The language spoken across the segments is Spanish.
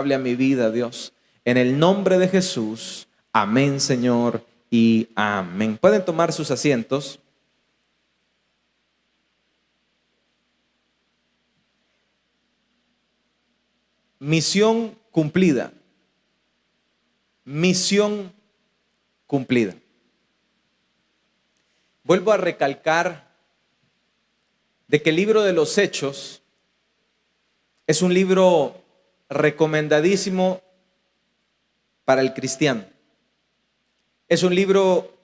a mi vida, Dios. En el nombre de Jesús, amén, Señor, y amén. Pueden tomar sus asientos. Misión cumplida. Misión cumplida. Vuelvo a recalcar de que el libro de los Hechos es un libro recomendadísimo para el cristiano. Es un libro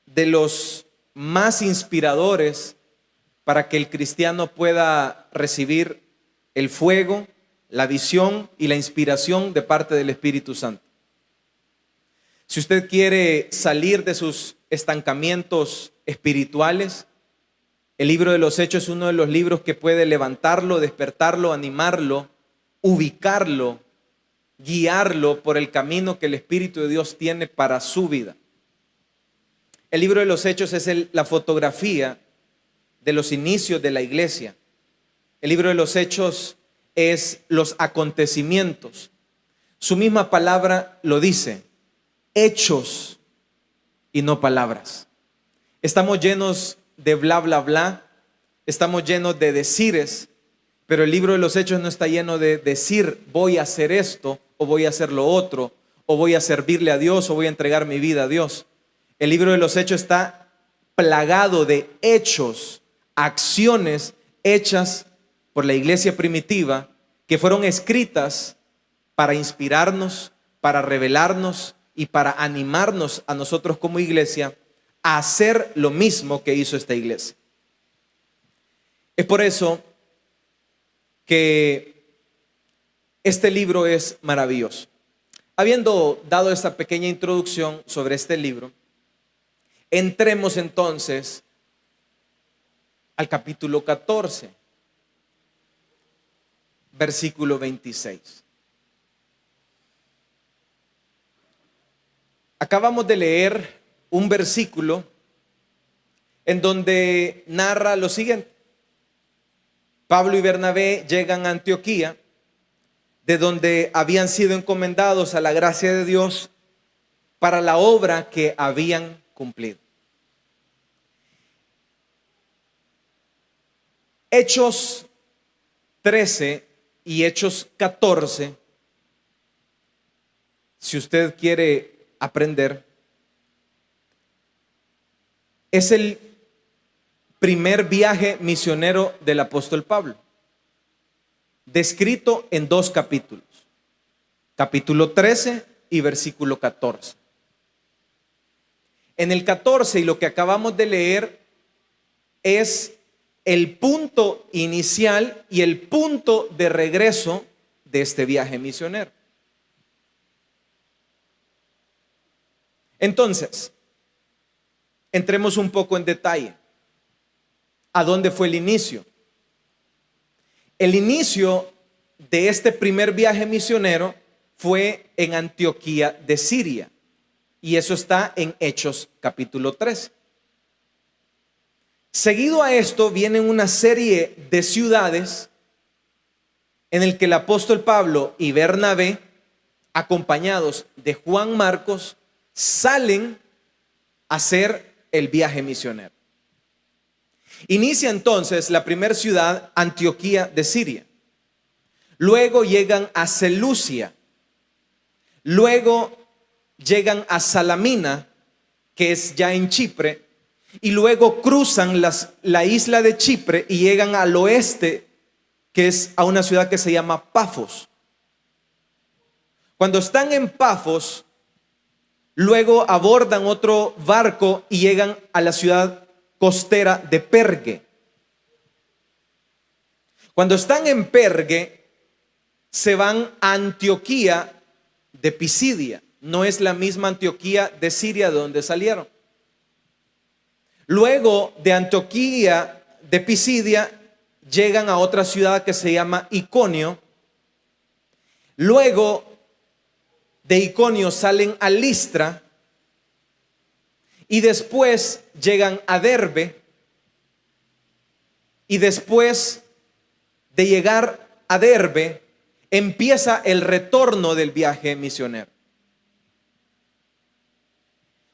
de los más inspiradores para que el cristiano pueda recibir el fuego, la visión y la inspiración de parte del Espíritu Santo. Si usted quiere salir de sus estancamientos espirituales, el libro de los Hechos es uno de los libros que puede levantarlo, despertarlo, animarlo, ubicarlo, guiarlo por el camino que el Espíritu de Dios tiene para su vida. El libro de los Hechos es la fotografía de los inicios de la iglesia. El libro de los Hechos es los acontecimientos. Su misma palabra lo dice, hechos y no palabras. Estamos llenos de bla, bla, bla. Estamos llenos de decires, pero el libro de los Hechos no está lleno de decir, voy a hacer esto, o voy a hacer lo otro, o voy a servirle a Dios, o voy a entregar mi vida a Dios. El libro de los Hechos está plagado de hechos, acciones hechas por la iglesia primitiva, que fueron escritas para inspirarnos, para revelarnos y para animarnos a nosotros como iglesia a hacer lo mismo que hizo esta iglesia. Es por eso que este libro es maravilloso. Habiendo dado esta pequeña introducción sobre este libro, entremos entonces al capítulo 14, versículo 26. Acabamos de leer un versículo en donde narra lo siguiente. Pablo y Bernabé llegan a Antioquía, de donde habían sido encomendados a la gracia de Dios para la obra que habían cumplido. Hechos 13 y Hechos 14, si usted quiere aprender, es el primer viaje misionero del apóstol Pablo, descrito en dos capítulos, capítulo 13 y versículo 14. En el 14, y lo que acabamos de leer, es el punto inicial y el punto de regreso de este viaje misionero. Entonces, entremos un poco en detalle. ¿A dónde fue el inicio? El inicio de este primer viaje misionero fue en Antioquía de Siria, y eso está en Hechos capítulo 13. Seguido a esto vienen una serie de ciudades en el que el apóstol Pablo y Bernabé, acompañados de Juan Marcos, salen a hacer el viaje misionero. Inicia entonces la primera ciudad, Antioquía de Siria. Luego llegan a Seleucia. Luego llegan a Salamina, que es ya en Chipre. Y luego cruzan la isla de Chipre y llegan al oeste, que es a una ciudad que se llama Pafos. Cuando están en Pafos, luego abordan otro barco y llegan a la ciudad costera de Perge. Cuando están en Perge, se van a Antioquía de Pisidia. No es la misma Antioquía de Siria de donde salieron. Luego de Antioquía de Pisidia llegan a otra ciudad que se llama Iconio. Luego de Iconio salen a Listra y después llegan a Derbe, y después de llegar a Derbe empieza el retorno del viaje misionero.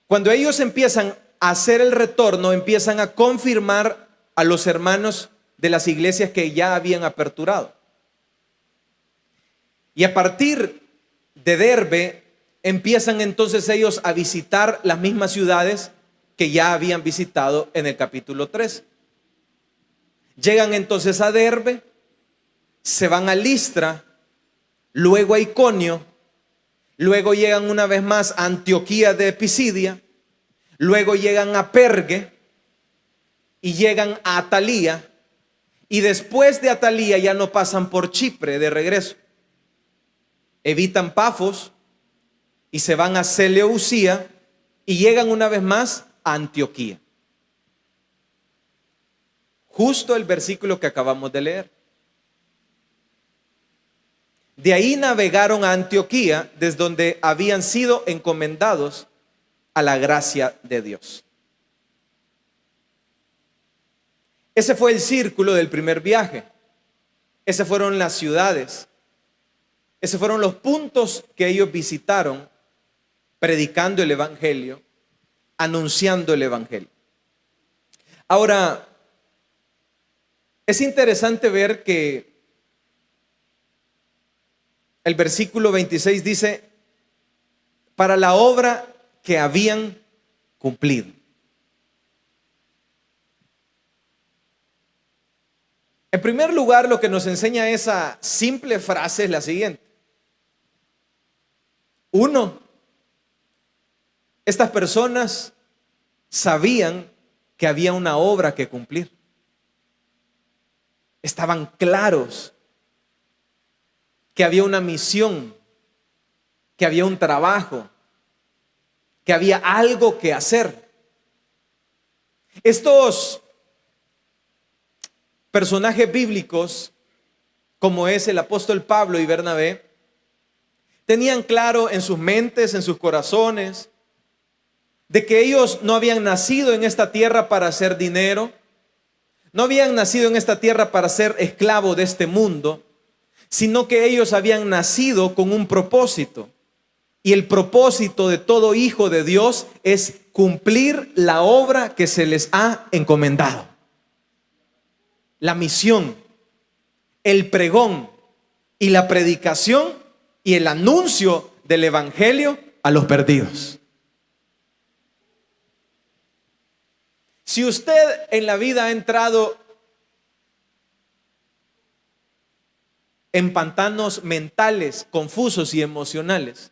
Cuando ellos empiezan a hacer el retorno, empiezan a confirmar a los hermanos de las iglesias que ya habían aperturado. Y a partir de Derbe, empiezan entonces ellos a visitar las mismas ciudades que ya habían visitado en el capítulo 3. Llegan entonces a Derbe, se van a Listra, luego a Iconio, luego llegan una vez más a Antioquía de Pisidia, luego llegan a Pergue y llegan a Atalía, y después de Atalía ya no pasan por Chipre de regreso. Evitan Pafos y se van a Seleucía y llegan una vez más a Antioquía. Justo el versículo que acabamos de leer. De ahí navegaron a Antioquía, desde donde habían sido encomendados a la gracia de Dios. Ese fue el círculo del primer viaje. Esas fueron las ciudades. Esos fueron los puntos que ellos visitaron, predicando el evangelio, anunciando el evangelio. Ahora, es interesante ver que el versículo 26 dice, para la obra que habían cumplido. En primer lugar, lo que nos enseña esa simple frase es la siguiente. Uno, estas personas sabían que había una obra que cumplir. Estaban claros que había una misión, que había un trabajo, que había algo que hacer. Estos personajes bíblicos, como es el apóstol Pablo y Bernabé, tenían claro en sus mentes, en sus corazones, de que ellos no habían nacido en esta tierra para hacer dinero, no habían nacido en esta tierra para ser esclavos de este mundo, sino que ellos habían nacido con un propósito. Y el propósito de todo hijo de Dios es cumplir la obra que se les ha encomendado. La misión, el pregón y la predicación y el anuncio del evangelio a los perdidos. Si usted en la vida ha entrado en pantanos mentales, confusos y emocionales,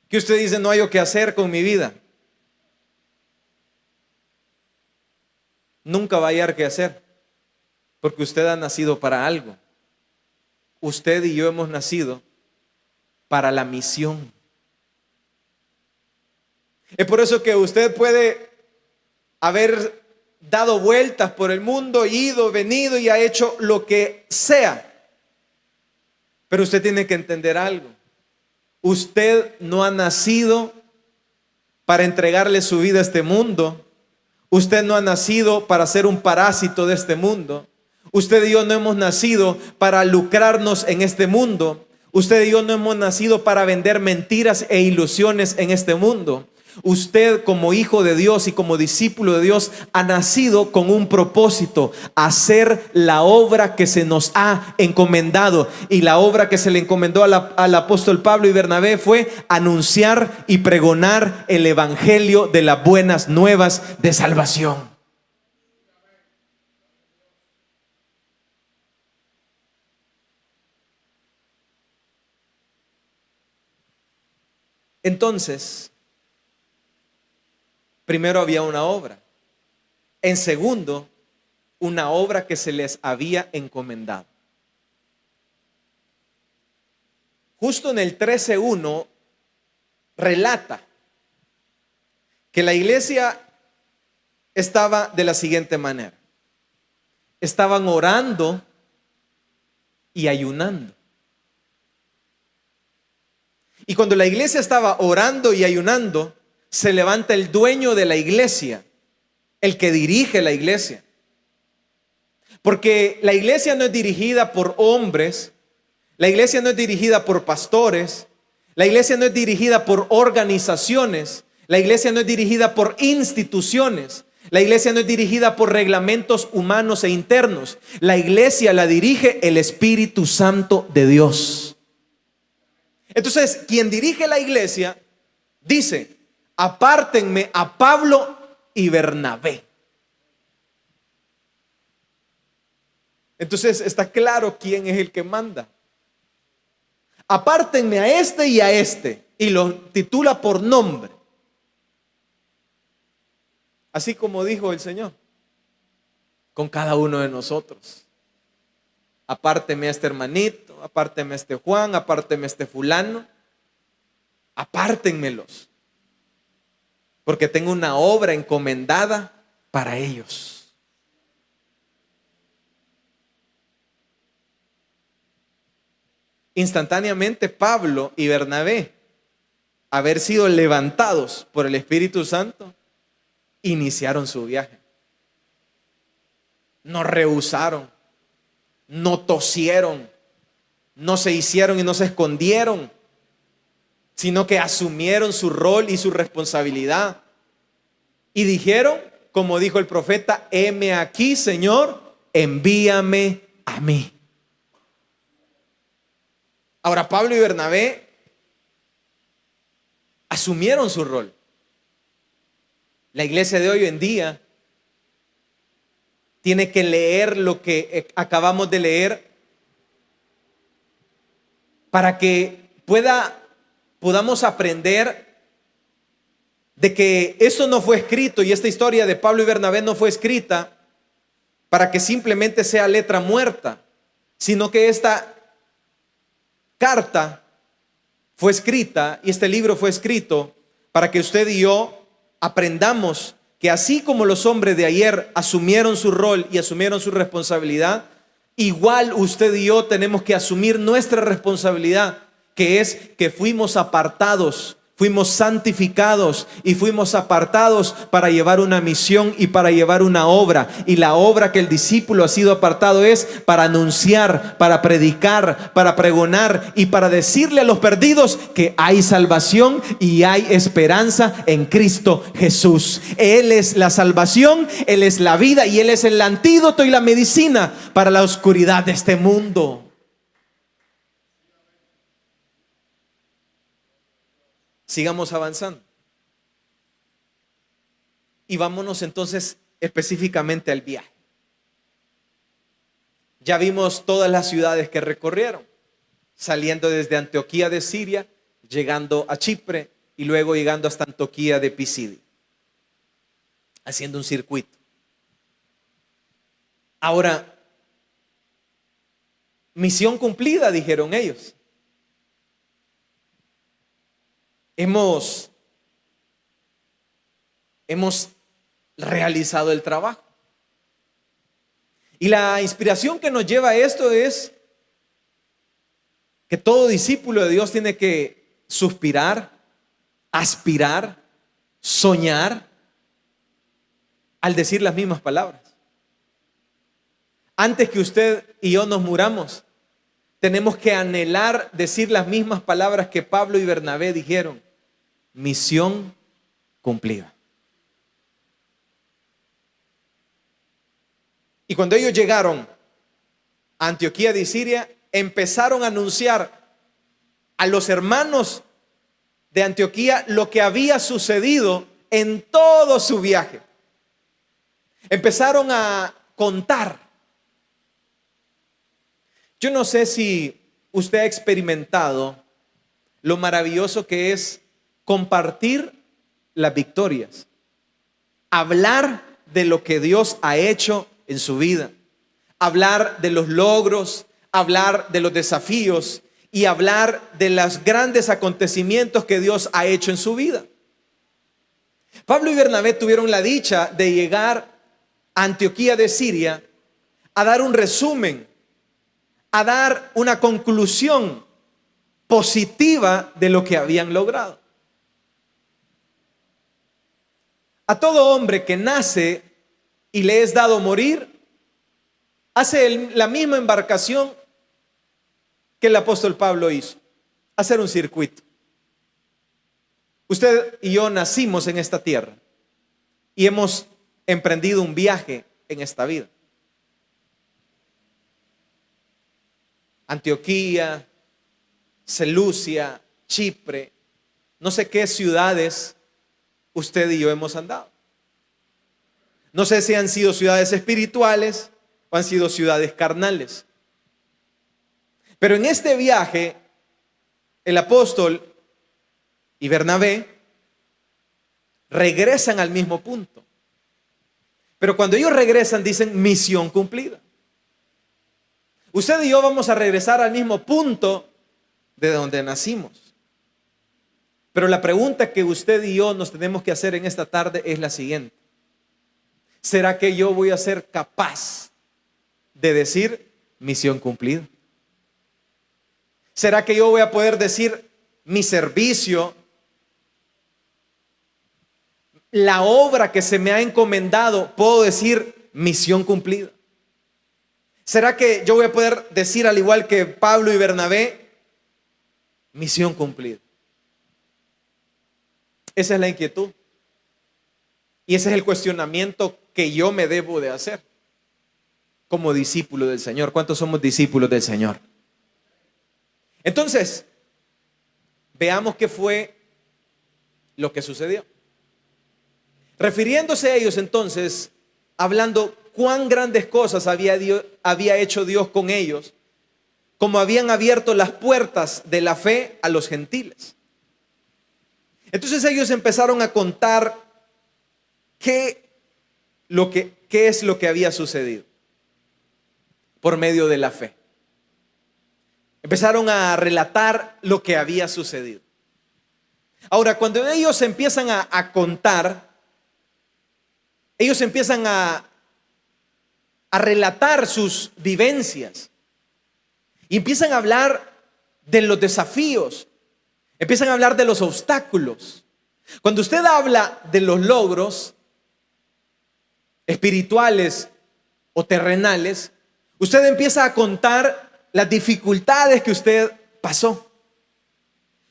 que usted dice no hay o qué hacer con mi vida, nunca va a hallar qué hacer, porque usted ha nacido para algo. Usted y yo hemos nacido para la misión. Es por eso que usted puede haber dado vueltas por el mundo, ido, venido y ha hecho lo que sea. Pero usted tiene que entender algo. Usted no ha nacido para entregarle su vida a este mundo. Usted no ha nacido para ser un parásito de este mundo. Usted y yo no hemos nacido para lucrarnos en este mundo. Usted y yo no hemos nacido para vender mentiras e ilusiones en este mundo. Usted como hijo de Dios y como discípulo de Dios ha nacido con un propósito: hacer la obra que se nos ha encomendado. Y la obra que se le encomendó al apóstol Pablo y Bernabé fue anunciar y pregonar el evangelio de las buenas nuevas de salvación. Entonces, primero había una obra. En segundo, una obra que se les había encomendado. Justo en el 13:1 relata que la iglesia estaba de la siguiente manera. Estaban orando y ayunando. Y cuando la iglesia estaba orando y ayunando, se levanta el dueño de la iglesia, el que dirige la iglesia. Porque la iglesia no es dirigida por hombres, La iglesia no es dirigida por pastores. La iglesia no es dirigida por organizaciones. La iglesia no es dirigida por instituciones. La iglesia no es dirigida por reglamentos humanos e internos. La iglesia la dirige el Espíritu Santo de Dios. Entonces, quien dirige la iglesia dice: apártenme a Pablo y Bernabé. Entonces está claro quién es el que manda. Apártenme a este y a este, y lo titula por nombre. Así como dijo el Señor con cada uno de nosotros. Apárteme a este hermanito, apárteme a este Juan, apárteme a este fulano. Apártenmelos, porque tengo una obra encomendada para ellos. Instantáneamente Pablo y Bernabé, haber sido levantados por el Espíritu Santo, iniciaron su viaje. No rehusaron, no tosieron, no se hicieron y no se escondieron, sino que asumieron su rol y su responsabilidad. Y dijeron, como dijo el profeta: heme aquí, Señor, envíame a mí. Ahora, Pablo y Bernabé asumieron su rol. La iglesia de hoy en día tiene que leer lo que acabamos de leer para que podamos aprender de que eso no fue escrito, y esta historia de Pablo y Bernabé no fue escrita para que simplemente sea letra muerta, sino que esta carta fue escrita y este libro fue escrito para que usted y yo aprendamos que así como los hombres de ayer asumieron su rol y asumieron su responsabilidad, igual usted y yo tenemos que asumir nuestra responsabilidad, que es que fuimos apartados, fuimos santificados y fuimos apartados para llevar una misión y para llevar una obra. Y la obra que el discípulo ha sido apartado es para anunciar, para predicar, para pregonar y para decirle a los perdidos que hay salvación y hay esperanza en Cristo Jesús. Él es la salvación, Él es la vida y Él es el antídoto y la medicina para la oscuridad de este mundo. Sigamos avanzando. Y vámonos entonces específicamente al viaje. Ya vimos todas las ciudades que recorrieron, saliendo desde Antioquía de Siria, llegando a Chipre y luego llegando hasta Antioquía de Pisidia, haciendo un circuito. Ahora, misión cumplida, dijeron ellos. Hemos realizado el trabajo. Y la inspiración que nos lleva a esto es que todo discípulo de Dios tiene que suspirar, aspirar, soñar al decir las mismas palabras. Antes que usted y yo nos muramos, tenemos que anhelar decir las mismas palabras que Pablo y Bernabé dijeron: misión cumplida. Y cuando ellos llegaron a Antioquía de Siria, empezaron a anunciar a los hermanos de Antioquía lo que había sucedido en todo su viaje. Empezaron a contar. Yo no sé si usted ha experimentado lo maravilloso que es compartir las victorias, hablar de lo que Dios ha hecho en su vida, hablar de los logros, hablar de los desafíos y hablar de los grandes acontecimientos que Dios ha hecho en su vida. Pablo y Bernabé tuvieron la dicha de llegar a Antioquía de Siria a dar un resumen, a dar una conclusión positiva de lo que habían logrado. A todo hombre que nace y le es dado morir, hace la misma embarcación que el apóstol Pablo hizo? Hacer un circuito. Usted y yo nacimos en esta tierra y hemos emprendido un viaje en esta vida. Antioquía, Seleucia, Chipre, no sé qué ciudades usted y yo hemos andado. No sé si han sido ciudades espirituales o han sido ciudades carnales. Pero en este viaje, el apóstol y Bernabé regresan al mismo punto. Pero cuando ellos regresan dicen misión cumplida. Usted y yo vamos a regresar al mismo punto de donde nacimos. Pero la pregunta que usted y yo nos tenemos que hacer en esta tarde es la siguiente. ¿Será que yo voy a ser capaz de decir misión cumplida? ¿Será que yo voy a poder decir mi servicio, la obra que se me ha encomendado, puedo decir misión cumplida? ¿Será que yo voy a poder decir, al igual que Pablo y Bernabé, misión cumplida? Esa es la inquietud. Y ese es el cuestionamiento que yo me debo de hacer como discípulo del Señor. ¿Cuántos somos discípulos del Señor? Entonces, veamos qué fue lo que sucedió. Refiriéndose a ellos entonces, hablando cuán grandes cosas había hecho Dios con ellos, como habían abierto las puertas de la fe a los gentiles. Entonces ellos empezaron a contar qué es lo que había sucedido por medio de la fe. Empezaron a relatar lo que había sucedido. Ahora, cuando ellos empiezan a contar, ellos empiezan a relatar sus vivencias y empiezan a hablar de los desafíos, empiezan a hablar de los obstáculos. Cuando usted habla de los logros espirituales o terrenales, usted empieza a contar las dificultades que usted pasó.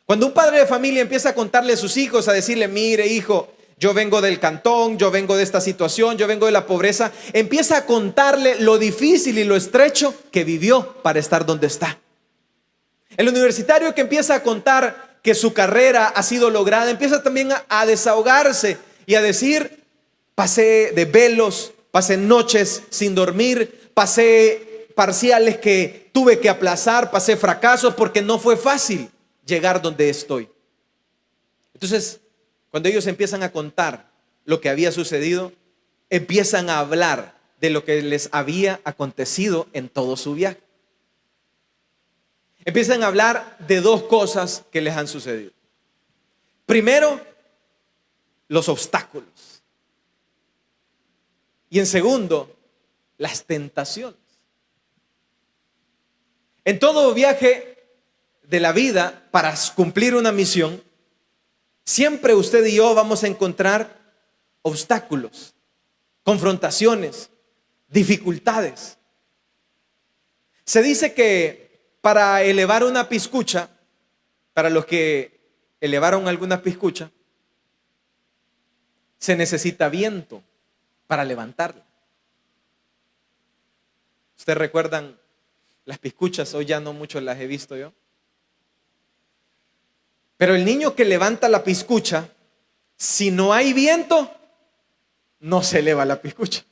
Cuando un padre de familia empieza a contarle a sus hijos, a decirle, mire hijo, yo vengo del cantón, yo vengo de esta situación, yo vengo de la pobreza, empieza a contarle lo difícil y lo estrecho que vivió para estar donde está. El universitario que empieza a contar que su carrera ha sido lograda, empieza también a desahogarse y a decir, pasé desvelos, pasé noches sin dormir, pasé parciales que tuve que aplazar, pasé fracasos porque no fue fácil llegar donde estoy. Entonces, cuando ellos empiezan a contar lo que había sucedido, empiezan a hablar de lo que les había acontecido en todo su viaje. Empiezan a hablar de dos cosas que les han sucedido. Primero, los obstáculos. Y en segundo, las tentaciones. En todo viaje de la vida, para cumplir una misión, siempre usted y yo vamos a encontrar obstáculos, confrontaciones, dificultades. Se dice que para elevar una piscucha, para los que elevaron alguna piscucha, se necesita viento para levantarla. ¿Ustedes recuerdan las piscuchas? Hoy ya no mucho las he visto yo. Pero el niño que levanta la piscucha, si no hay viento, no se eleva la piscucha.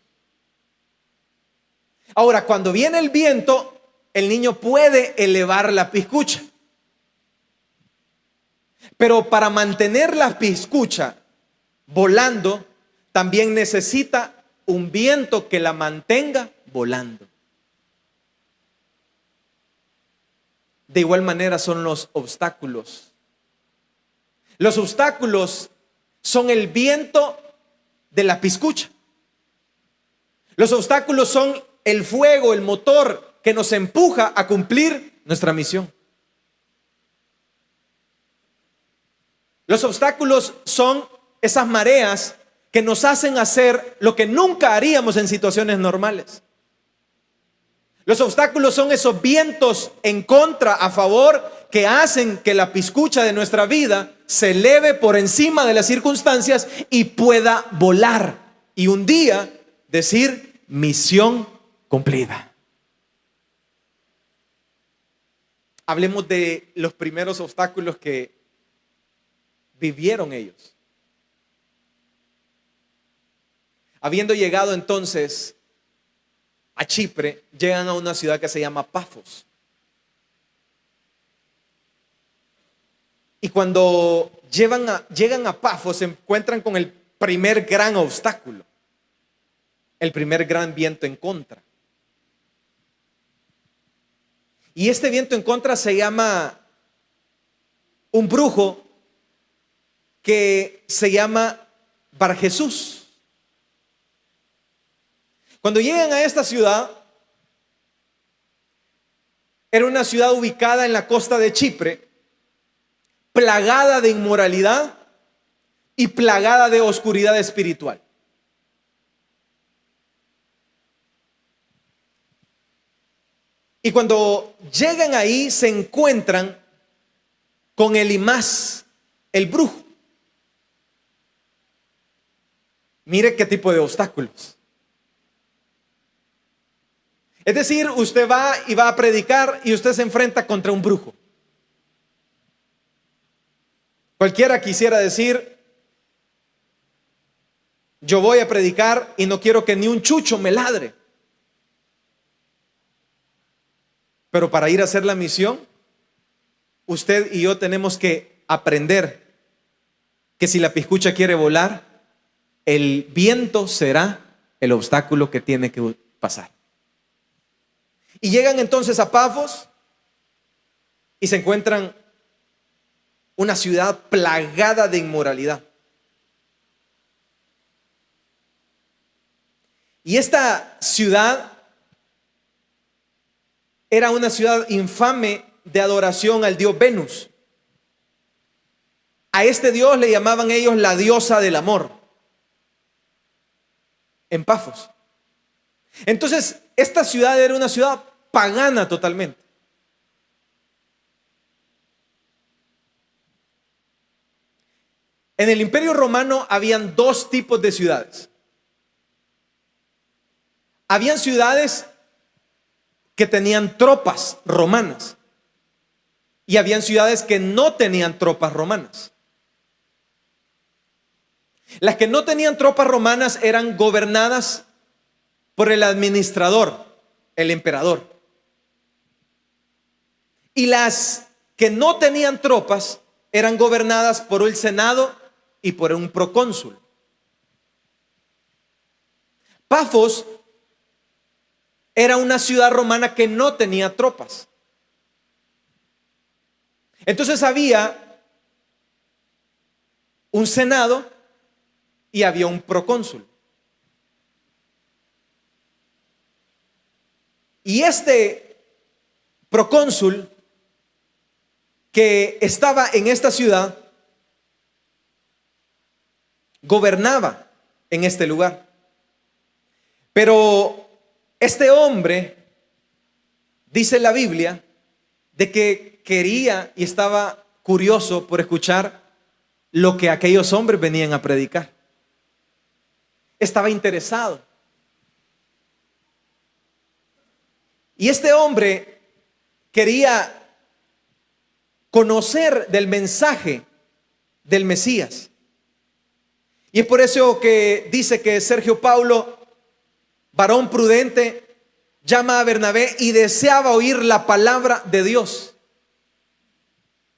Ahora, cuando viene el viento, el niño puede elevar la piscucha. Pero para mantener la piscucha volando, también necesita un viento que la mantenga volando. De igual manera son los obstáculos. Los obstáculos son el viento de la piscucha. Los obstáculos son el fuego, el motor que nos empuja a cumplir nuestra misión. Los obstáculos son esas mareas que nos hacen hacer lo que nunca haríamos en situaciones normales. Los obstáculos son esos vientos en contra, a favor, que hacen que la piscucha de nuestra vida se eleve por encima de las circunstancias y pueda volar. Y un día decir: misión cumplida. Hablemos de los primeros obstáculos que vivieron ellos. Habiendo llegado entonces a Chipre, llegan a una ciudad que se llama Pafos. Y cuando llegan a Pafos, se encuentran con el primer gran obstáculo, el primer gran viento en contra. Y este viento en contra se llama un brujo que se llama Barjesús. Cuando llegan a esta ciudad, era una ciudad ubicada en la costa de Chipre, plagada de inmoralidad y plagada de oscuridad espiritual. Y cuando llegan ahí, se encuentran con Elimás, el brujo. Mire qué tipo de obstáculos. Es decir, usted va y va a predicar y usted se enfrenta contra un brujo. Cualquiera quisiera decir: yo voy a predicar y no quiero que ni un chucho me ladre. Pero para ir a hacer la misión, usted y yo tenemos que aprender que si la piscucha quiere volar, el viento será el obstáculo que tiene que pasar. Y llegan entonces a Pafos y se encuentran una ciudad plagada de inmoralidad. Y esta ciudad era una ciudad infame de adoración al dios Venus. A este dios le llamaban ellos la diosa del amor, en Pafos. Entonces, esta ciudad era una ciudad pagana totalmente. En el Imperio Romano habían dos tipos de ciudades. Habían ciudades que tenían tropas romanas y habían ciudades que no tenían tropas romanas. Las que no tenían tropas romanas eran gobernadas por el administrador, el emperador. Y las que no tenían tropas eran gobernadas por el senado y por un procónsul. Pafos era una ciudad romana que no tenía tropas. Entonces había un senado y había un procónsul. Y este procónsul que estaba en esta ciudad gobernaba en este lugar. Pero este hombre, dice la Biblia, de que quería y estaba curioso por escuchar lo que aquellos hombres venían a predicar. Estaba interesado. Y este hombre quería conocer del mensaje del Mesías. Y es por eso que dice que Sergio Paulo, varón prudente, llama a Bernabé y deseaba oír la palabra de Dios.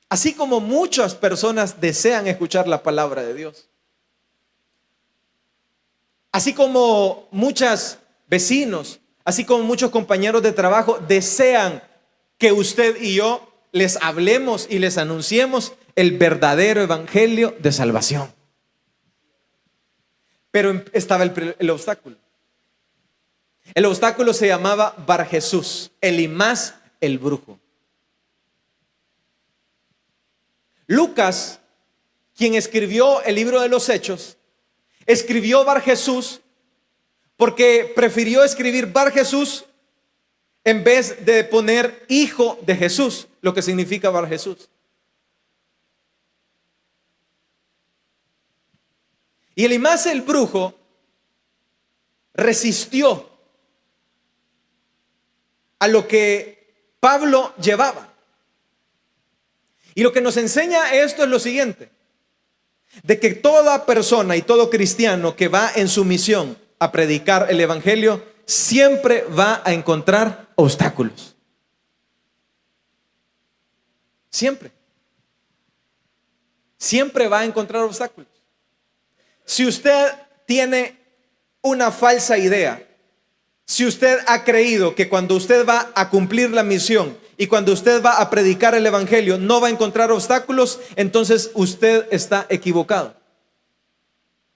Así como muchas personas desean escuchar la palabra de Dios. Así como muchos vecinos, así como muchos compañeros de trabajo desean que usted y yo les hablemos y les anunciemos el verdadero evangelio de salvación. Pero estaba el obstáculo. El obstáculo se llamaba Barjesús, Elimás el brujo. Lucas, quien escribió el libro de los Hechos, escribió Barjesús porque prefirió escribir Barjesús en vez de poner hijo de Jesús, lo que significa Bar Jesús. Y Elimas el brujo resistió a lo que Pablo llevaba. Y lo que nos enseña esto es lo siguiente: de que toda persona y todo cristiano que va en su misión a predicar el evangelio siempre va a encontrar obstáculos. Siempre. Siempre va a encontrar obstáculos. Si usted tiene una falsa idea, si usted ha creído que cuando usted va a cumplir la misión y cuando usted va a predicar el evangelio no va a encontrar obstáculos, entonces usted está equivocado.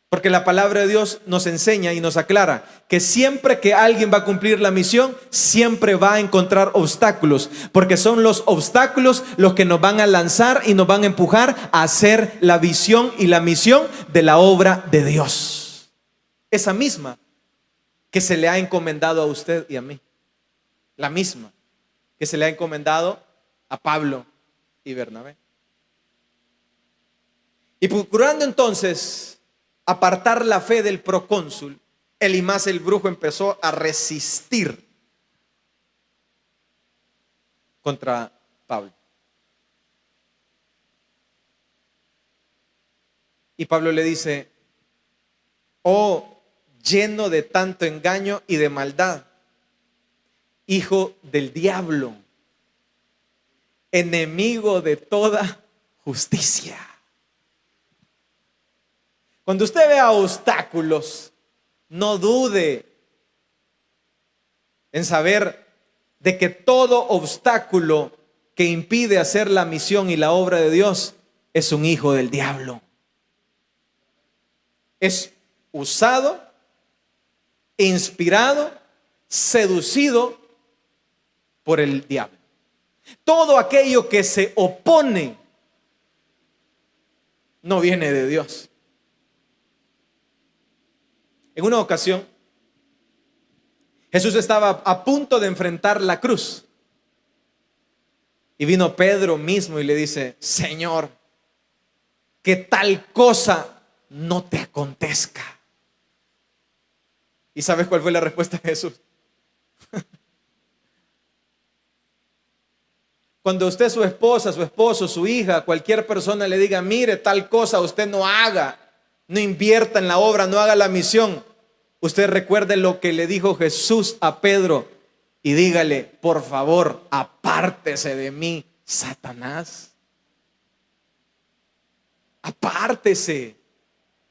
Porque la palabra de Dios nos enseña y nos aclara que siempre que alguien va a cumplir la misión, siempre va a encontrar obstáculos, porque son los obstáculos los que nos van a lanzar y nos van a empujar a hacer la visión y la misión de la obra de Dios. Esa misma que se le ha encomendado a usted y a mí. La misma que se le ha encomendado a Pablo y Bernabé. Y procurando entonces apartar la fe del procónsul, Elimas el brujo empezó a resistir contra Pablo. Y Pablo le dice: oh, lleno de tanto engaño y de maldad, hijo del diablo, enemigo de toda justicia. Cuando usted vea obstáculos, no dude en saber de que todo obstáculo que impide hacer la misión y la obra de Dios es un hijo del diablo. Es usado, inspirado, seducido por el diablo. Todo aquello que se opone no viene de Dios. En una ocasión, Jesús estaba a punto de enfrentar la cruz. Y vino Pedro mismo y le dice: Señor, que tal cosa no te acontezca. ¿Y sabes cuál fue la respuesta de Jesús? Cuando usted, su esposa, su esposo, su hija, cualquier persona le diga: mire, tal cosa usted no haga, no invierta en la obra, no haga la misión, usted recuerde lo que le dijo Jesús a Pedro y dígale: por favor, apártese de mí, Satanás. Apártese,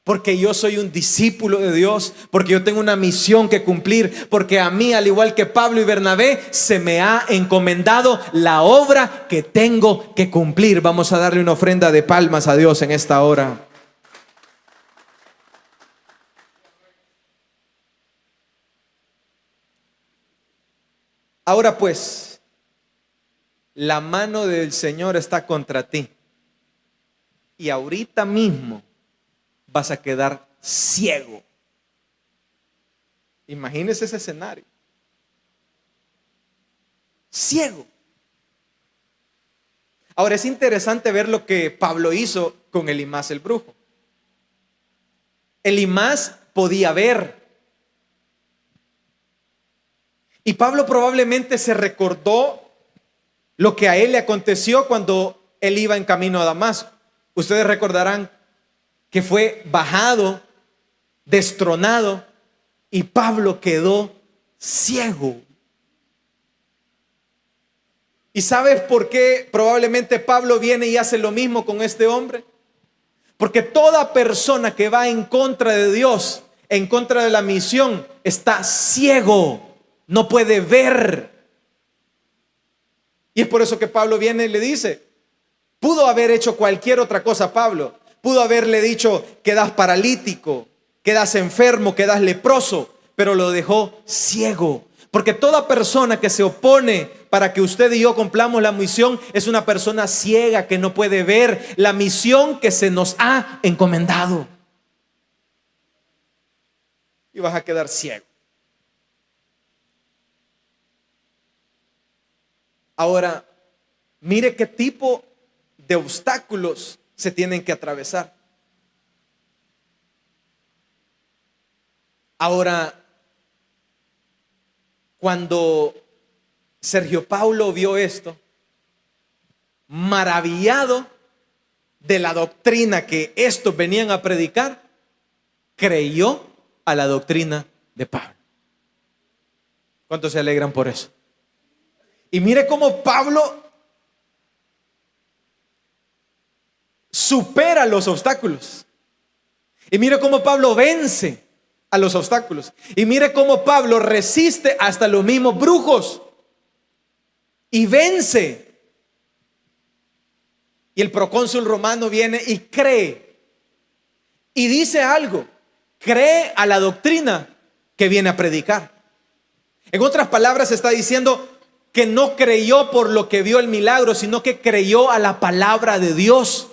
porque yo soy un discípulo de Dios, porque yo tengo una misión que cumplir, porque a mí, al igual que Pablo y Bernabé, se me ha encomendado la obra que tengo que cumplir. Vamos a darle una ofrenda de palmas a Dios en esta hora. Ahora pues, la mano del Señor está contra ti. Y ahorita mismo vas a quedar ciego. Imagínese ese escenario. Ciego. Ahora es interesante ver lo que Pablo hizo con Elimas el brujo. Elimas podía ver. Y Pablo probablemente se recordó lo que a él le aconteció cuando él iba en camino a Damasco. Ustedes recordarán que fue bajado, destronado, y Pablo quedó ciego. ¿Y sabes por qué probablemente Pablo viene y hace lo mismo con este hombre? Porque toda persona que va en contra de Dios, en contra de la misión, está ciego. No puede ver. Y es por eso que Pablo viene y le dice: pudo haber hecho cualquier otra cosa Pablo. Pudo haberle dicho: quedas paralítico, quedas enfermo, quedas leproso, pero lo dejó ciego. Porque toda persona que se opone para que usted y yo cumplamos la misión es una persona ciega que no puede ver la misión que se nos ha encomendado. Y vas a quedar ciego. Ahora, mire qué tipo de obstáculos se tienen que atravesar. Ahora, cuando Sergio Paulo vio esto, maravillado de la doctrina que estos venían a predicar, creyó a la doctrina de Pablo. ¿Cuántos se alegran por eso? Y mire cómo Pablo supera los obstáculos. Y mire cómo Pablo vence a los obstáculos. Y mire cómo Pablo resiste hasta los mismos brujos. Y vence. Y el procónsul romano viene y cree. Y dice algo. Cree a la doctrina que viene a predicar. En otras palabras, está diciendo que no creyó por lo que vio el milagro, sino que creyó a la palabra de Dios.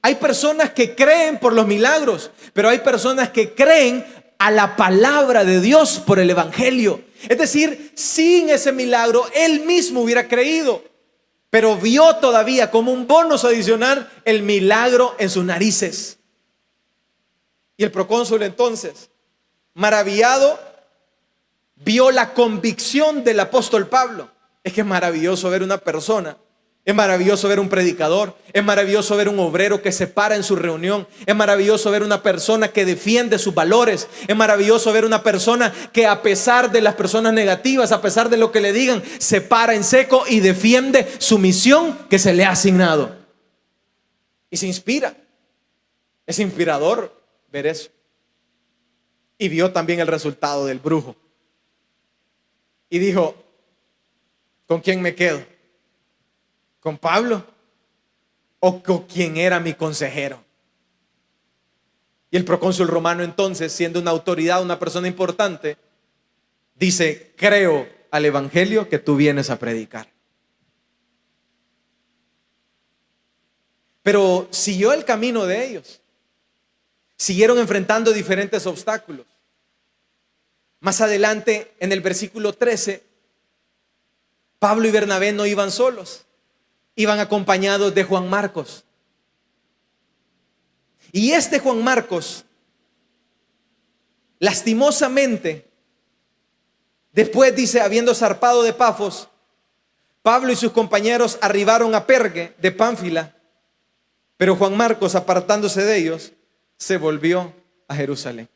Hay personas que creen por los milagros, pero hay personas que creen a la palabra de Dios por el evangelio. Es decir, sin ese milagro, él mismo hubiera creído, pero vio todavía como un bonus adicional el milagro en sus narices. Y el procónsul entonces, maravillado, vio la convicción del apóstol Pablo. Es que es maravilloso ver una persona, es maravilloso ver un predicador, es maravilloso ver un obrero que se para en su reunión, es maravilloso ver una persona que defiende sus valores, es maravilloso ver una persona que a pesar de las personas negativas, a pesar de lo que le digan, se para en seco y defiende su misión que se le ha asignado. Y se inspira. Es inspirador ver eso. Y vio también el resultado del brujo. Y dijo, ¿con quién me quedo? ¿Con Pablo? ¿O con quien era mi consejero? Y el procónsul romano entonces, siendo una autoridad, una persona importante, dice, creo al evangelio que tú vienes a predicar. Pero siguió el camino de ellos. Siguieron enfrentando diferentes obstáculos. Más adelante, en el versículo 13, Pablo y Bernabé no iban solos, iban acompañados de Juan Marcos. Y este Juan Marcos, lastimosamente, después dice, habiendo zarpado de Pafos, Pablo y sus compañeros arribaron a Perge de Pánfila, pero Juan Marcos, apartándose de ellos, se volvió a Jerusalén.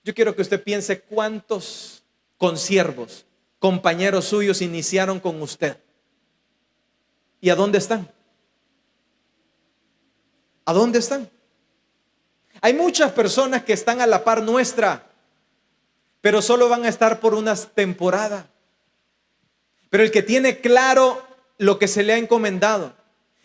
Yo quiero que usted piense cuántos consiervos, compañeros suyos iniciaron con usted. ¿Y a dónde están? ¿A dónde están? Hay muchas personas que están a la par nuestra, pero solo van a estar por una temporada. Pero el que tiene claro lo que se le ha encomendado,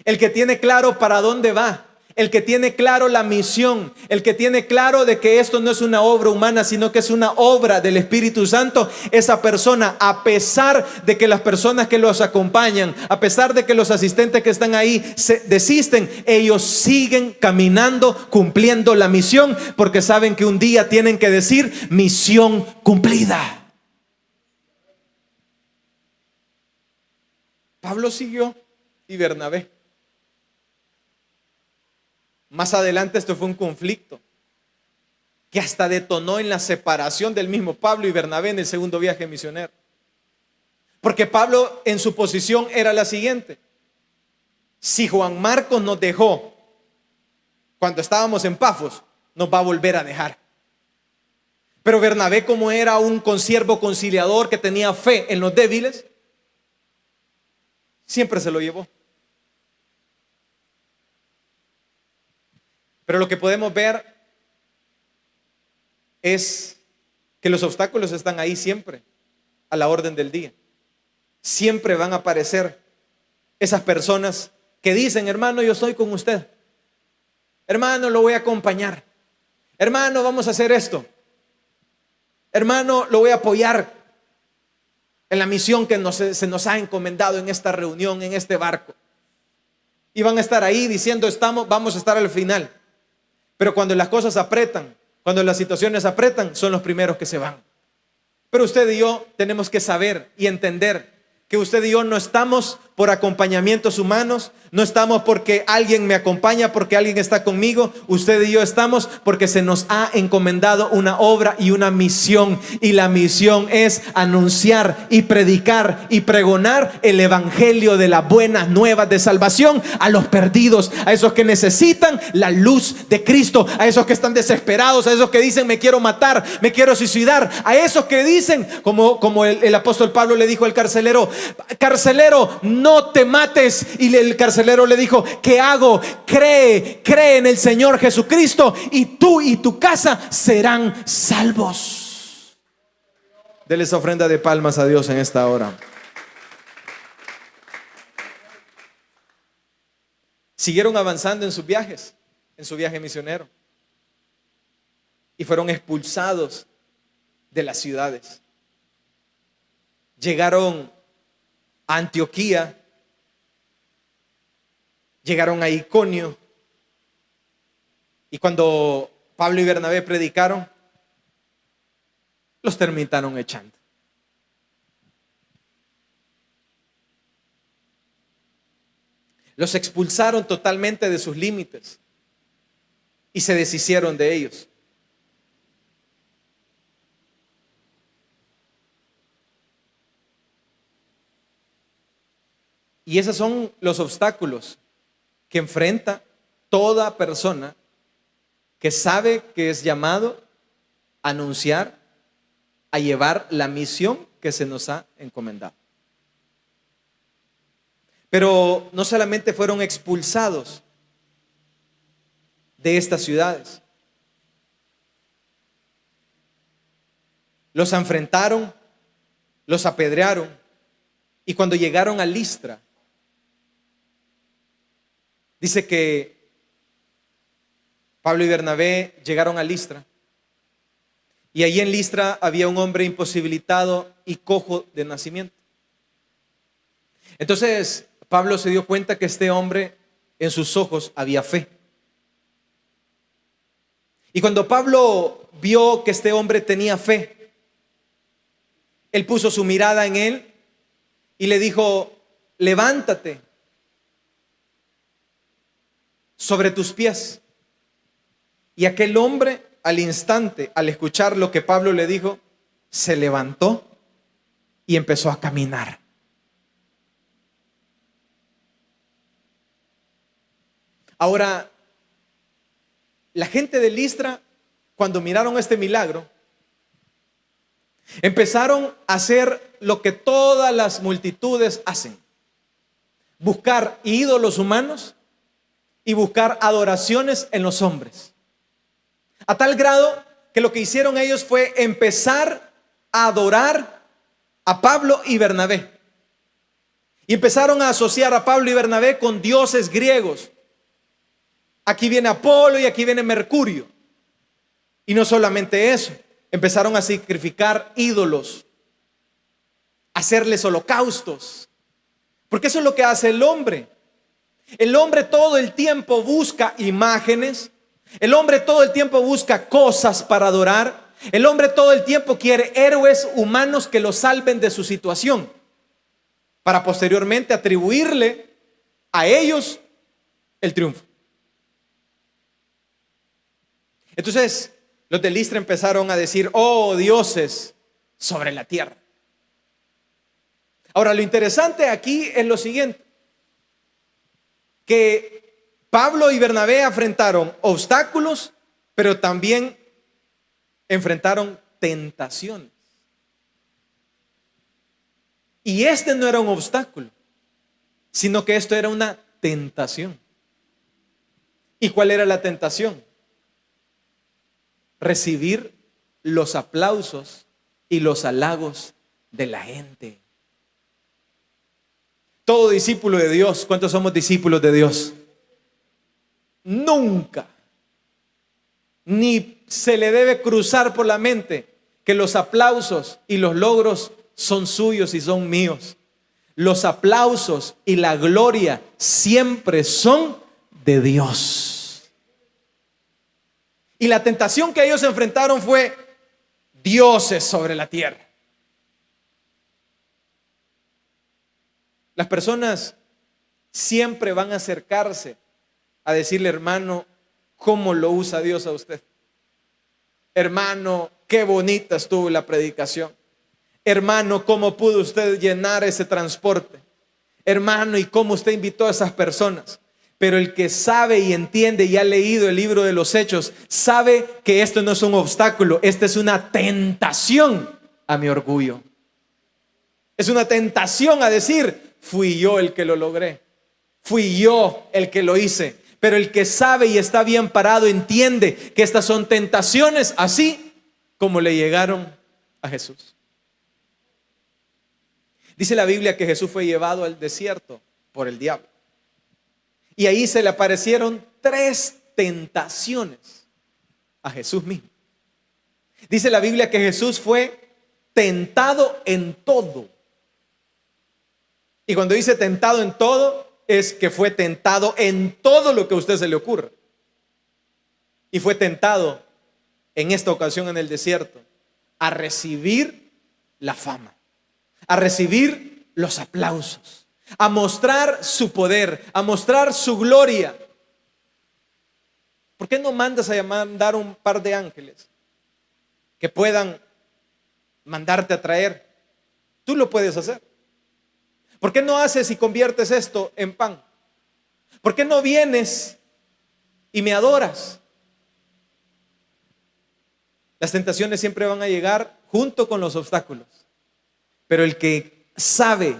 el que tiene claro para dónde va, el que tiene claro la misión, el que tiene claro de que esto no es una obra humana, sino que es una obra del Espíritu Santo, esa persona, a pesar de que las personas que los acompañan, a pesar de que los asistentes que están ahí se desisten, ellos siguen caminando, cumpliendo la misión, porque saben que un día tienen que decir, misión cumplida. Pablo siguió y Bernabé. Más adelante esto fue un conflicto que hasta detonó en la separación del mismo Pablo y Bernabé en el segundo viaje misionero. Porque Pablo en su posición era la siguiente: si Juan Marcos nos dejó cuando estábamos en Pafos, nos va a volver a dejar. Pero Bernabé, como era un consiervo conciliador que tenía fe en los débiles, siempre se lo llevó. Pero lo que podemos ver es que los obstáculos están ahí siempre, a la orden del día. Siempre van a aparecer esas personas que dicen, hermano, yo estoy con usted. Hermano, lo voy a acompañar. Hermano, vamos a hacer esto. Hermano, lo voy a apoyar en la misión que se nos ha encomendado en esta reunión, en este barco. Y van a estar ahí diciendo, vamos a estar al final. Pero cuando las cosas apretan, cuando las situaciones apretan, son los primeros que se van. Pero usted y yo tenemos que saber y entender que usted y yo no estamos por acompañamientos humanos, no estamos porque alguien me acompaña, porque alguien está conmigo. Usted y yo estamos porque se nos ha encomendado una obra y una misión, y la misión es anunciar y predicar y pregonar el evangelio de las buenas nuevas de salvación a los perdidos, a esos que necesitan la luz de Cristo, a esos que están desesperados, a esos que dicen me quiero matar, me quiero suicidar, a esos que dicen como el apóstol Pablo le dijo al carcelero: carcelero, no te mates. Y el carcelero le dijo: ¿qué hago? Cree en el Señor Jesucristo y tú y tu casa serán salvos. Dele esa ofrenda de palmas a Dios en esta hora. Siguieron avanzando en sus viajes, en su viaje misionero, y fueron expulsados de las ciudades. Llegaron a Antioquía, llegaron a Iconio, y cuando Pablo y Bernabé predicaron, los terminaron echando. Los expulsaron totalmente de sus límites y se deshicieron de ellos. Y esos son los obstáculos que enfrenta toda persona que sabe que es llamado a anunciar, a llevar la misión que se nos ha encomendado. Pero no solamente fueron expulsados de estas ciudades, los enfrentaron, los apedrearon, y cuando llegaron a Listra, dice que Pablo y Bernabé llegaron a Listra, y allí en Listra había un hombre imposibilitado y cojo de nacimiento. Entonces Pablo se dio cuenta que este hombre, en sus ojos había fe. Y cuando Pablo vio que este hombre tenía fe, él puso su mirada en él y le dijo: levántate sobre tus pies. Y aquel hombre, al instante, al escuchar lo que Pablo le dijo, se levantó y empezó a caminar. Ahora, la gente de Listra, cuando miraron este milagro, empezaron a hacer lo que todas las multitudes hacen: buscar ídolos humanos y buscar adoraciones en los hombres. A tal grado que lo que hicieron ellos fue empezar a adorar a Pablo y Bernabé. Y empezaron a asociar a Pablo y Bernabé con dioses griegos. Aquí viene Apolo y aquí viene Mercurio. Y no solamente eso, empezaron a sacrificar ídolos, a hacerles holocaustos. Porque eso es lo que hace el hombre. El hombre todo el tiempo busca imágenes. El hombre todo el tiempo busca cosas para adorar. El hombre todo el tiempo quiere héroes humanos que lo salven de su situación, para posteriormente atribuirle a ellos el triunfo. Entonces los de Listra empezaron a decir: oh, dioses sobre la tierra. Ahora, lo interesante aquí es lo siguiente: que Pablo y Bernabé enfrentaron obstáculos, pero también enfrentaron tentaciones. Y este no era un obstáculo, sino que esto era una tentación. ¿Y cuál era la tentación? Recibir los aplausos y los halagos de la gente. Todo discípulo de Dios, ¿cuántos somos discípulos de Dios? Nunca, ni se le debe cruzar por la mente que los aplausos y los logros son suyos y son míos. Los aplausos y la gloria siempre son de Dios. Y la tentación que ellos enfrentaron fue dioses sobre la tierra. Las personas siempre van a acercarse a decirle, hermano, ¿cómo lo usa Dios a usted? Hermano, qué bonita estuvo la predicación. Hermano, ¿cómo pudo usted llenar ese transporte? Hermano, ¿y cómo usted invitó a esas personas? Pero el que sabe y entiende y ha leído el libro de los Hechos, sabe que esto no es un obstáculo, esta es una tentación a mi orgullo. Es una tentación a decir, fui yo el que lo logré, fui yo el que lo hice. Pero el que sabe y está bien parado entiende que estas son tentaciones así como le llegaron a Jesús. Dice la Biblia que Jesús fue llevado al desierto por el diablo. Y ahí se le aparecieron 3 tentaciones a Jesús mismo. Dice la Biblia que Jesús fue tentado en todo. Y cuando dice tentado en todo, es que fue tentado en todo lo que a usted se le ocurra. Y fue tentado en esta ocasión en el desierto a recibir la fama, a recibir los aplausos, a mostrar su poder, a mostrar su gloria. ¿Por qué no mandas a mandar un par de ángeles que puedan mandarte a traer? Tú lo puedes hacer. ¿Por qué no haces y conviertes esto en pan? ¿Por qué no vienes y me adoras? Las tentaciones siempre van a llegar junto con los obstáculos. Pero el que sabe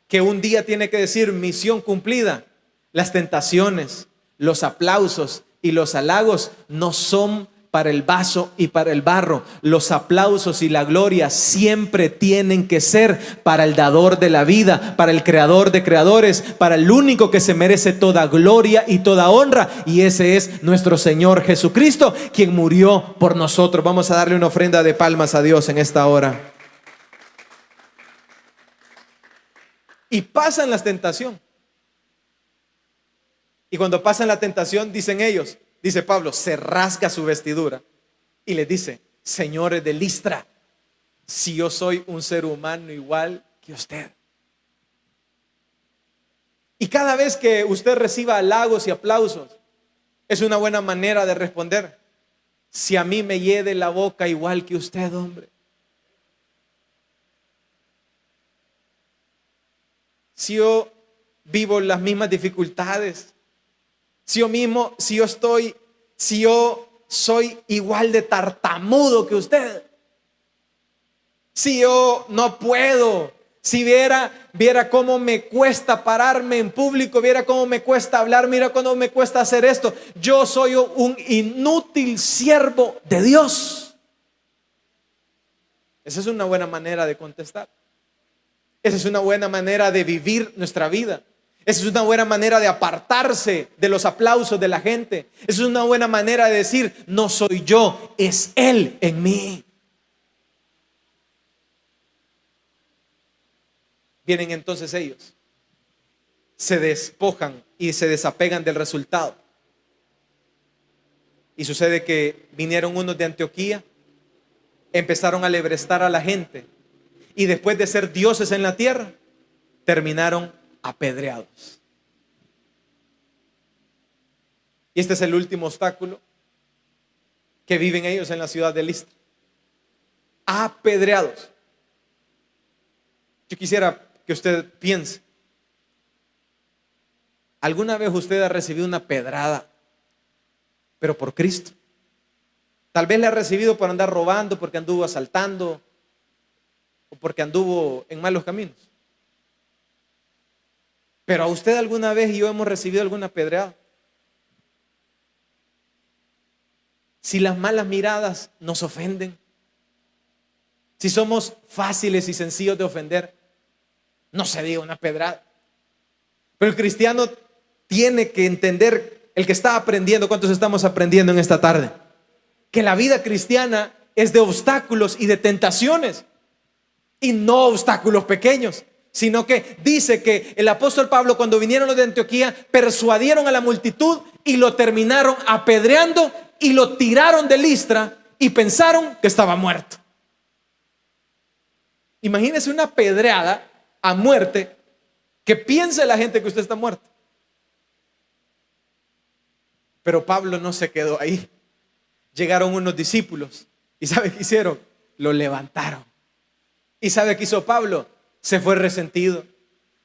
que un día tiene que decir misión cumplida, las tentaciones, los aplausos y los halagos no son para el vaso y para el barro. Los aplausos y la gloria siempre tienen que ser para el dador de la vida, para el creador de creadores, para el único que se merece toda gloria y toda honra, y ese es nuestro Señor Jesucristo, quien murió por nosotros. Vamos a darle una ofrenda de palmas a Dios en esta hora. Y pasan las tentaciones. Y cuando pasan la tentación, dicen ellos, dice Pablo, se rasga su vestidura y les dice, señores de Listra, si yo soy un ser humano igual que usted. Y cada vez que usted reciba halagos y aplausos, es una buena manera de responder, si a mí me hiede la boca igual que usted, hombre. Si yo vivo las mismas dificultades, si yo soy igual de tartamudo que usted, si yo no puedo, si viera cómo me cuesta pararme en público, viera cómo me cuesta hablar, mira cómo me cuesta hacer esto, yo soy un inútil siervo de Dios. Esa es una buena manera de contestar. Esa es una buena manera de vivir nuestra vida. Esa es una buena manera de apartarse de los aplausos de la gente. Esa es una buena manera de decir, no soy yo, es Él en mí. Vienen entonces ellos, se despojan y se desapegan del resultado. Y sucede que vinieron unos de Antioquía, empezaron a alebrestar a la gente. Y después de ser dioses en la tierra, terminaron apedreados. Y este es el último obstáculo que viven ellos en la ciudad de Listra. Apedreados. Yo quisiera que usted piense, ¿alguna vez usted ha recibido una pedrada, pero por Cristo? Tal vez le ha recibido por andar robando, porque anduvo asaltando, o porque anduvo en malos caminos. Pero a usted alguna vez y yo hemos recibido alguna pedrada. Si las malas miradas nos ofenden, si somos fáciles y sencillos de ofender, no se diga una pedrada. Pero el cristiano tiene que entender, el que está aprendiendo, ¿cuántos estamos aprendiendo en esta tarde? Que la vida cristiana es de obstáculos y de tentaciones, y no obstáculos pequeños, sino que dice que el apóstol Pablo, cuando vinieron los de Antioquía, persuadieron a la multitud y lo terminaron apedreando y lo tiraron de Listra y pensaron que estaba muerto. Imagínense una pedreada a muerte Que piense la gente que usted está muerto. Pero Pablo no se quedó ahí. Llegaron unos discípulos y ¿sabe qué hicieron? Lo levantaron. ¿Y sabe qué hizo Pablo? Se fue resentido.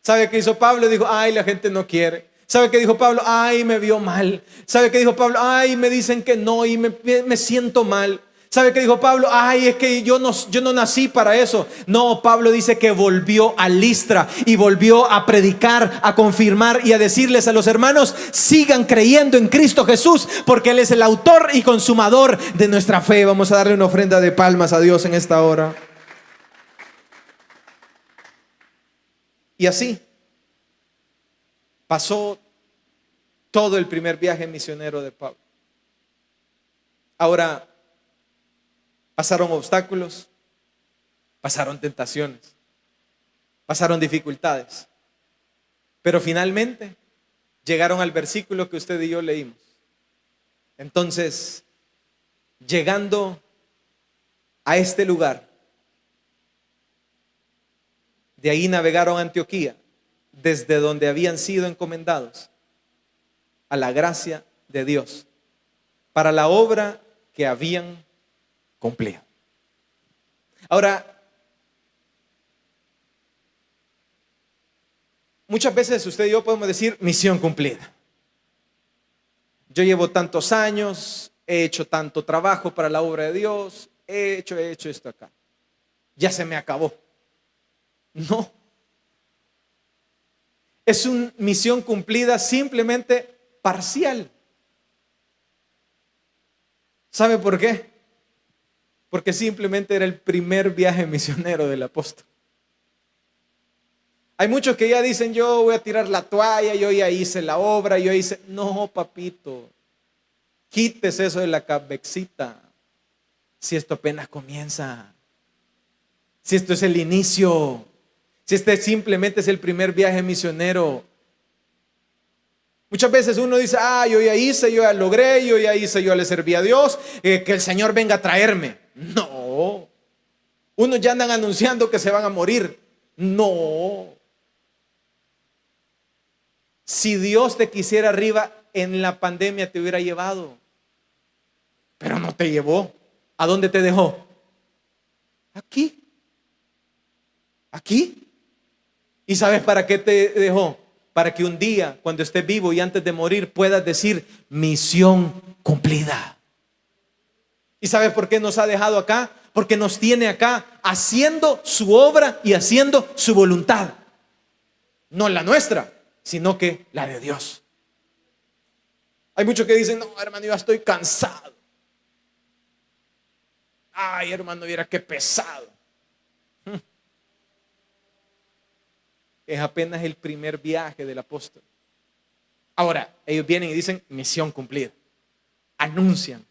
¿Sabe qué hizo Pablo? Dijo, ay, la gente no quiere. ¿Sabe qué dijo Pablo? Ay, me vio mal. ¿Sabe qué dijo Pablo? Ay, me dicen que no y me siento mal. ¿Sabe qué dijo Pablo? Ay, es que yo no nací para eso. No, Pablo dice que volvió a Listra y volvió a predicar, a confirmar y a decirles a los hermanos: sigan creyendo en Cristo Jesús, porque Él es el autor y consumador de nuestra fe. Vamos a darle una ofrenda de palmas a Dios en esta hora. Y así pasó todo el primer viaje misionero de Pablo. Ahora, pasaron obstáculos, pasaron tentaciones, pasaron dificultades, pero finalmente llegaron al versículo que usted y yo leímos. Entonces, llegando a este lugar, de ahí navegaron a Antioquía, desde donde habían sido encomendados a la gracia de Dios para la obra que habían cumplido. Ahora, muchas veces usted y yo podemos decir: misión cumplida. Yo llevo tantos años, he hecho tanto trabajo para la obra de Dios, he hecho esto acá. Ya se me acabó. No. Es una misión cumplida simplemente parcial. ¿Sabe por qué? Porque simplemente era el primer viaje misionero del apóstol. Hay muchos que ya dicen: yo voy a tirar la toalla, yo ya hice la obra, yo hice. No, papito, quítese eso de la cabecita. Si esto apenas comienza, si esto es el inicio, si este simplemente es el primer viaje misionero. Muchas veces uno dice: yo ya hice, yo ya logré, yo ya hice, yo le serví a Dios, que el Señor venga a traerme. No. Unos ya andan anunciando que se van a morir. No. Si Dios te quisiera arriba, en la pandemia te hubiera llevado, pero no te llevó. ¿A dónde te dejó? Aquí. Aquí. ¿Y sabes para qué te dejó? Para que un día, cuando estés vivo y antes de morir, puedas decir: misión cumplida. ¿Y sabes por qué nos ha dejado acá? Porque nos tiene acá haciendo su obra y haciendo su voluntad. No la nuestra, sino que la de Dios. Hay muchos que dicen: no, hermano, yo estoy cansado. Ay, hermano, mira qué pesado. Es apenas el primer viaje del apóstol. Ahora, ellos vienen y dicen: misión cumplida. Anuncian,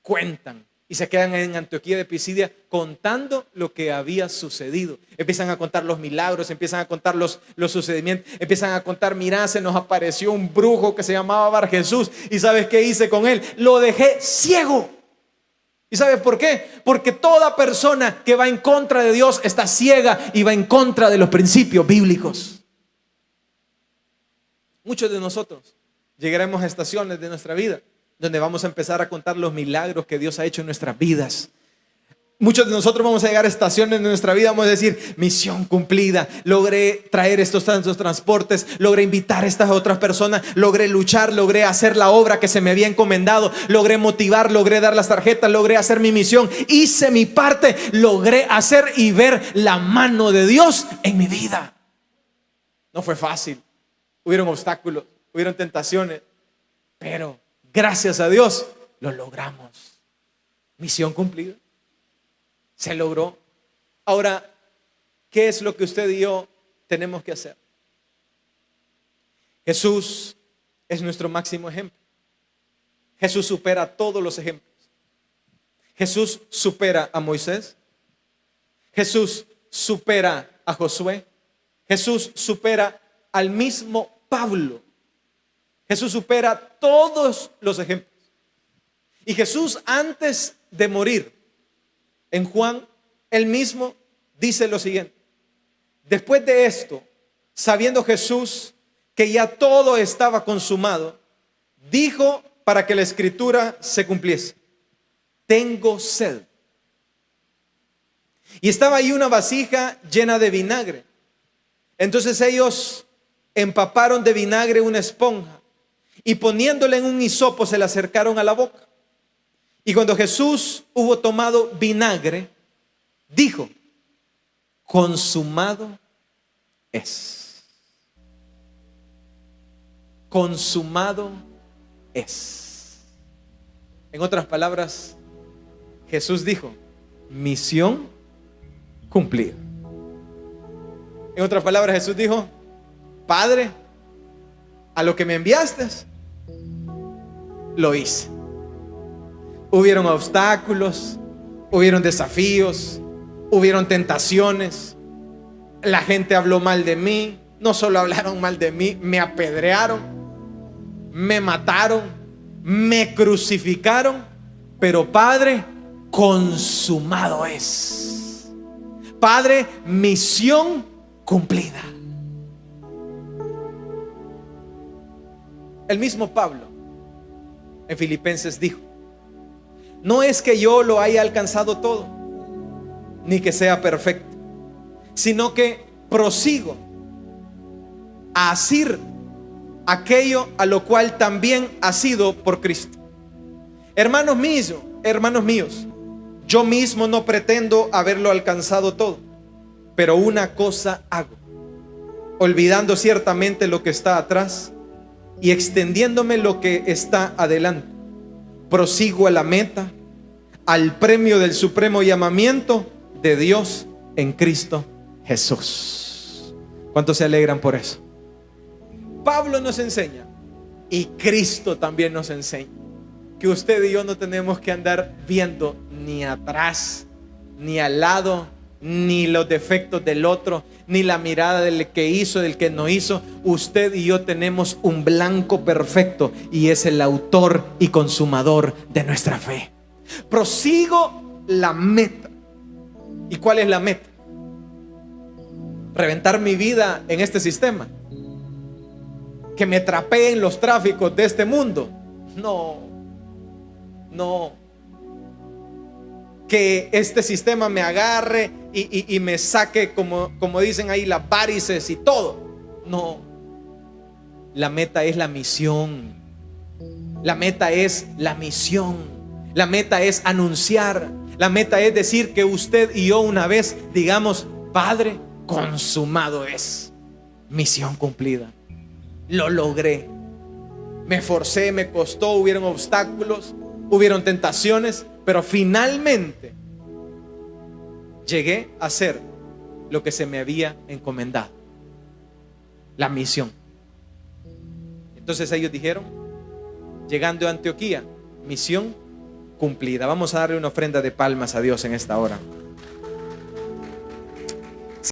cuentan y se quedan en Antioquía de Pisidia contando lo que había sucedido. Empiezan a contar los milagros, empiezan a contar los sucedimientos, empiezan a contar: mirá, se nos apareció un brujo que se llamaba Bar Jesús, y ¿sabes qué hice con él? Lo dejé ciego. ¿Y sabes por qué? Porque toda persona que va en contra de Dios está ciega y va en contra de los principios bíblicos. Muchos de nosotros llegaremos a estaciones de nuestra vida donde vamos a empezar a contar los milagros que Dios ha hecho en nuestras vidas. Muchos de nosotros vamos a llegar a estaciones de nuestra vida, vamos a decir: misión cumplida, logré traer estos tantos transportes, logré invitar a estas otras personas, logré luchar, logré hacer la obra que se me había encomendado, logré motivar, logré dar las tarjetas, logré hacer mi misión, hice mi parte, logré hacer y ver la mano de Dios en mi vida. No fue fácil, hubieron obstáculos, hubieron tentaciones, pero gracias a Dios lo logramos. Misión cumplida. Se logró. Ahora, ¿qué es lo que usted y yo tenemos que hacer? Jesús es nuestro máximo ejemplo. Jesús supera todos los ejemplos. Jesús supera a Moisés. Jesús supera a Josué. Jesús supera al mismo Pablo. Jesús supera todos los ejemplos. Y Jesús, antes de morir, en Juan, él mismo dice lo siguiente: después de esto, sabiendo Jesús que ya todo estaba consumado, dijo para que la escritura se cumpliese: tengo sed. Y estaba ahí una vasija llena de vinagre. Entonces ellos empaparon de vinagre una esponja y poniéndola en un hisopo se la acercaron a la boca. Y cuando Jesús hubo tomado vinagre, dijo: consumado es. Consumado es. En otras palabras, Jesús dijo: misión cumplida. En otras palabras, Jesús dijo: Padre, a lo que me enviaste, lo hice. Hubieron obstáculos, hubieron desafíos, hubieron tentaciones. La gente habló mal de mí. No solo hablaron mal de mí, me apedrearon, me mataron, me crucificaron. Pero Padre, consumado es. Padre, misión cumplida. El mismo Pablo en Filipenses dijo: no es que yo lo haya alcanzado todo, ni que sea perfecto, sino que prosigo a asir aquello a lo cual también ha sido por Cristo. Hermanos míos, yo mismo no pretendo haberlo alcanzado todo, pero una cosa hago, olvidando ciertamente lo que está atrás y extendiéndome lo que está adelante, prosigo a la meta, al premio del supremo llamamiento de Dios en Cristo Jesús. ¿Cuántos se alegran por eso? Pablo nos enseña, y Cristo también nos enseña, que usted y yo no tenemos que andar viendo ni atrás, ni al lado, ni los defectos del otro, ni la mirada del que hizo, del que no hizo. Usted y yo tenemos un blanco perfecto, y es el autor y consumador de nuestra fe. Prosigo la meta. ¿Y cuál es la meta? Reventar mi vida en este sistema, que me trapeen los tráficos de este mundo. No. Que este sistema me agarre y me saque, como dicen ahí, las varices y todo. No. La meta es la misión. La meta es la misión. La meta es anunciar. La meta es decir que usted y yo una vez digamos: Padre, consumado es. Misión cumplida. Lo logré. Me esforcé, me costó, hubieron obstáculos, hubieron tentaciones, pero finalmente llegué a hacer lo que se me había encomendado, la misión. Entonces ellos dijeron, llegando a Antioquía: misión cumplida. Vamos a darle una ofrenda de palmas a Dios en esta hora.